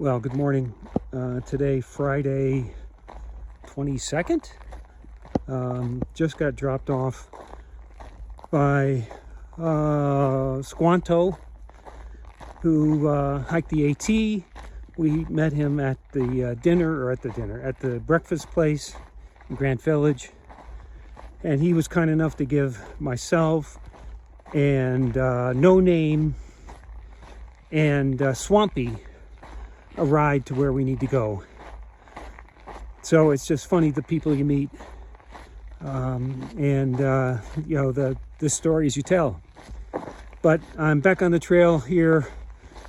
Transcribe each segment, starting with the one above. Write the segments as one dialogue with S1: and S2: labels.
S1: Well, good morning. Today, Friday 22nd. Just got dropped off by Squanto, who hiked the AT. We met him at the at the breakfast place in Grant Village. And he was kind enough to give myself and No Name and Swampy a ride to where we need to go. So it's just funny the people you meet, and you know, the stories you tell. But I'm back on the trail here.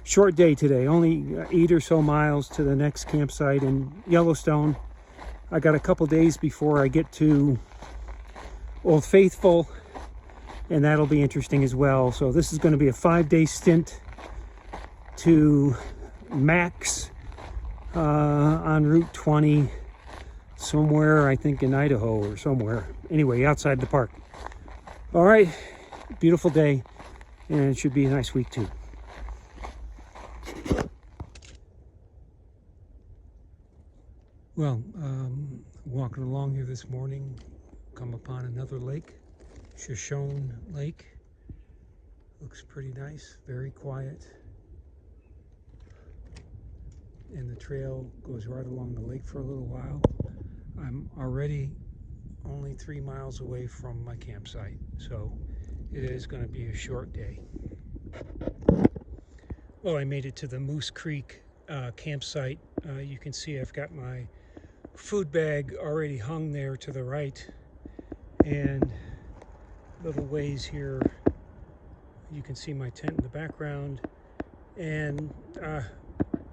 S1: Short day today, only 8 or so miles to the next campsite in Yellowstone. I got a couple days before I get to Old Faithful, and that'll be interesting as well. So this is going to be a 5-day stint to Max on Route 20, somewhere, I think in Idaho or somewhere. Anyway, outside the park. All right, beautiful day, and it should be a nice week too. Well, walking along here this morning, come upon another lake, Shoshone Lake. Looks pretty nice, very quiet. And the trail goes right along the lake for a little while. I'm already only 3 miles away from my campsite, so it is going to be a short day. Well, I made it to the Moose Creek campsite. You can see I've got my food bag already hung there to the right, and little ways here you can see my tent in the background, and I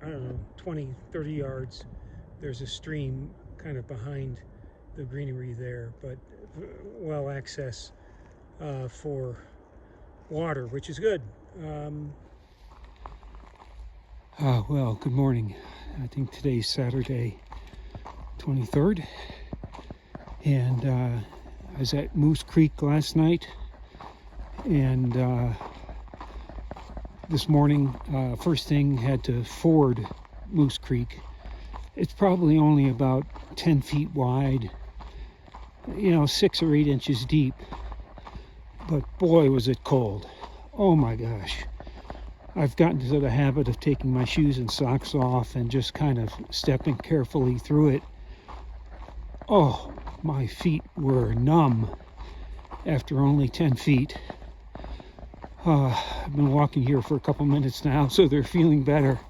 S1: don't know, 20, 30 yards, there's a stream kind of behind the greenery there, but well access for water, which is good. Well, good morning. I think today's Saturday, 23rd, and I was at Moose Creek last night, and this morning, first thing, had to ford Moose Creek. It's probably only about 10 feet wide, 6 or 8 inches deep, but boy was it cold. Oh my gosh. I've gotten to the habit of taking my shoes and socks off and just kind of stepping carefully through it. Oh, my feet were numb after only 10 feet. I've been walking here for a couple minutes now, so they're feeling better.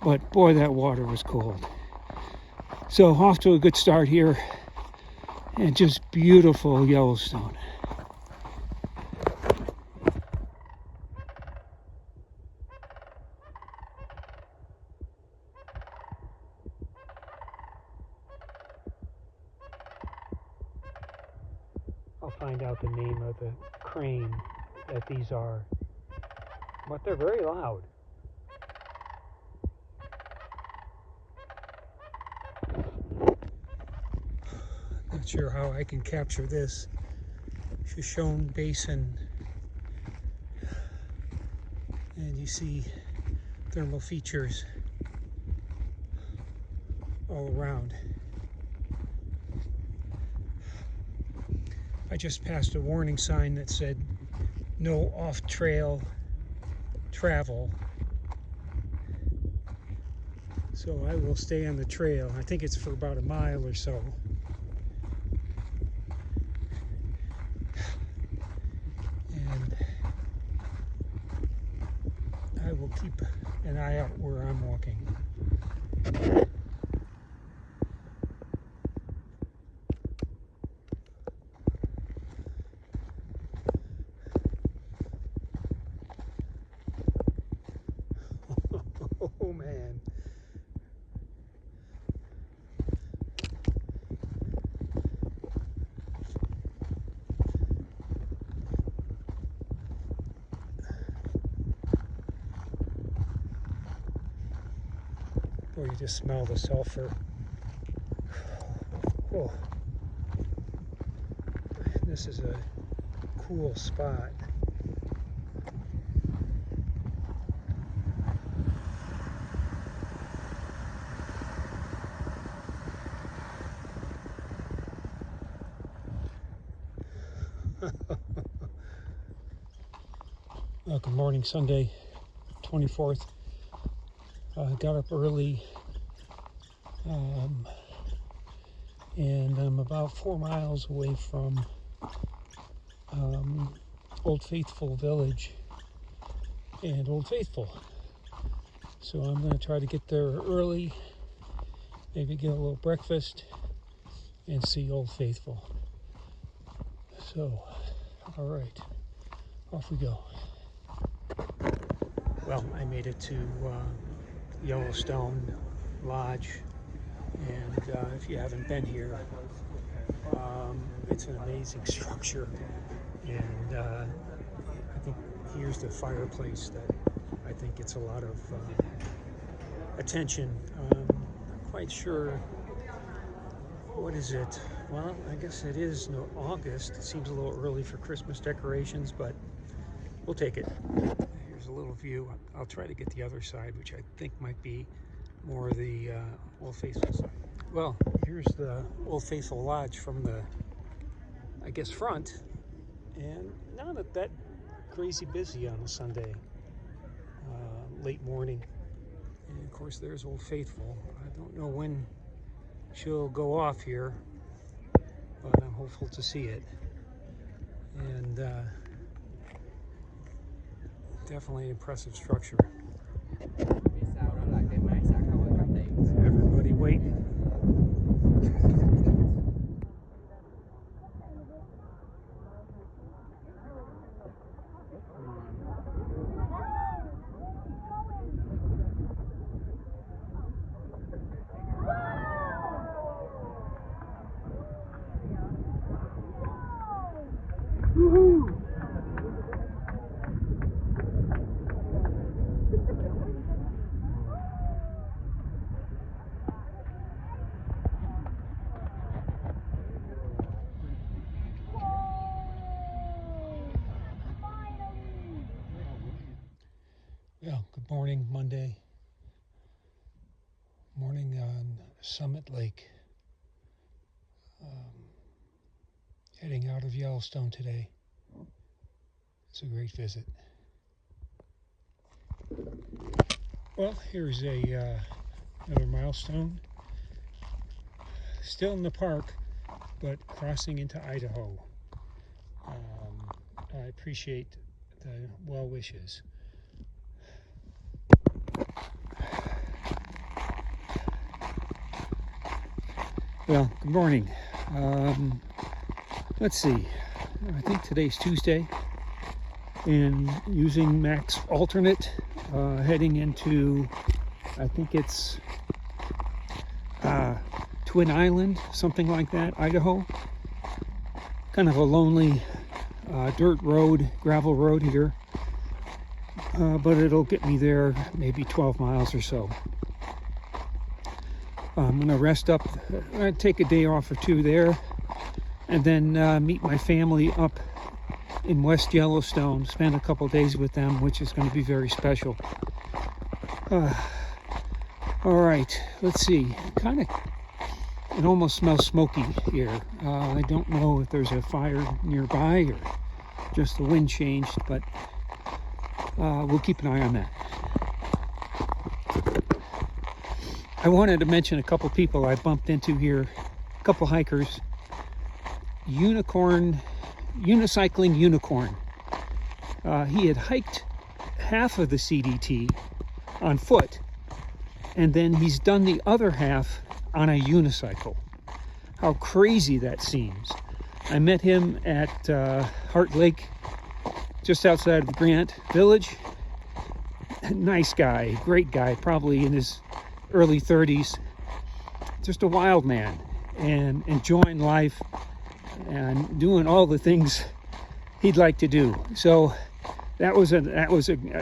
S1: But boy, that water was cold. So off to a good start here, and just beautiful Yellowstone. I'll find out the name of the crane that these are, but they're very loud. Not sure how I can capture this. Shoshone Basin, and you see thermal features all around. I just passed a warning sign that said no off-trail travel, so I will stay on the trail. I think it's for about a mile or so. And I will keep an eye out where I'm walking. Oh man. Boy, you just smell the sulfur. Oh. This is a cool spot. Good morning, Sunday, 24th. Got up early, and I'm about 4 miles away from Old Faithful Village and Old Faithful. So I'm going to try to get there early, maybe get a little breakfast, and see Old Faithful. So, all right, off we go. Well, I made it to Yellowstone Lodge, and if you haven't been here, it's an amazing structure, and I think here's the fireplace that I think gets a lot of attention. Not quite sure, what is it? Well, I guess it is August. It seems a little early for Christmas decorations, but we'll take it. Here's a little view. I'll try to get the other side, which I think might be more the Old Faithful side. Well, here's the Old Faithful Lodge from the, I guess, front, and not that crazy busy on a Sunday, late morning. And of course, there's Old Faithful. I don't know when she'll go off here, but I'm hopeful to see it. And definitely an impressive structure. Everybody waiting. Woohoo! Well, good morning, Monday morning on Summit Lake. Heading out of Yellowstone today. It's a great visit. Well, here's another milestone. Still in the park, but crossing into Idaho. I appreciate the well wishes. Well, good morning. Let's see, I think today's Tuesday, and using Max alternate, heading into, I think it's Twin Island, something like that, Idaho. Kind of a lonely dirt road, gravel road here, but it'll get me there maybe 12 miles or so. I'm going to rest up, take a day off or two there, and then meet my family up in West Yellowstone, spend a couple days with them, which is going to be very special. All right, let's see. It almost smells smoky here. I don't know if there's a fire nearby or just the wind changed, but we'll keep an eye on that. I wanted to mention a couple people I bumped into here, a couple hikers. Unicycling Unicorn. He had hiked half of the CDT on foot, and then he's done the other half on a unicycle. How crazy that seems. I met him at Heart Lake, just outside of Grant Village. Nice guy, great guy, probably in his early 30s. Just a wild man and enjoying life and doing all the things he'd like to do. So that was a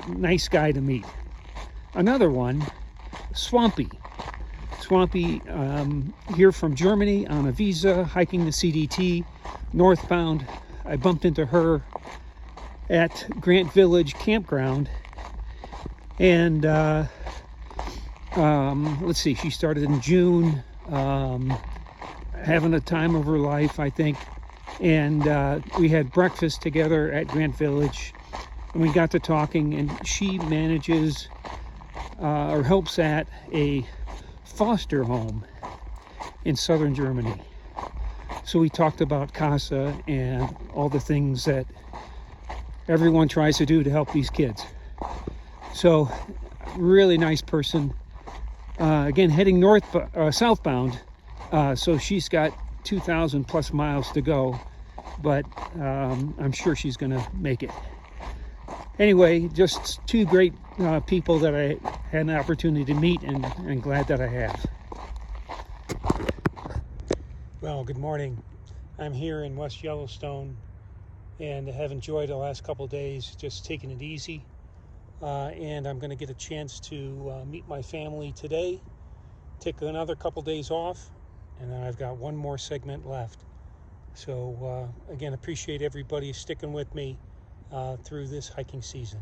S1: nice guy to meet. Another one, Swampy, here from Germany on a visa, hiking the CDT, northbound. I bumped into her at Grant Village Campground, and let's see, she started in June, having a time of her life, I think. And we had breakfast together at Grant Village, and we got to talking, and she manages or helps at a foster home in southern Germany. So we talked about CASA and all the things that everyone tries to do to help these kids. So really nice person. Again, heading southbound, so she's got 2,000 plus miles to go, but I'm sure she's gonna make it. Anyway, just two great people that I had an opportunity to meet, and glad that I have. Well, good morning. I'm here in West Yellowstone and have enjoyed the last couple of days, just taking it easy. And I'm going to get a chance to meet my family today, take another couple days off, and then I've got one more segment left. So again, appreciate everybody sticking with me through this hiking season.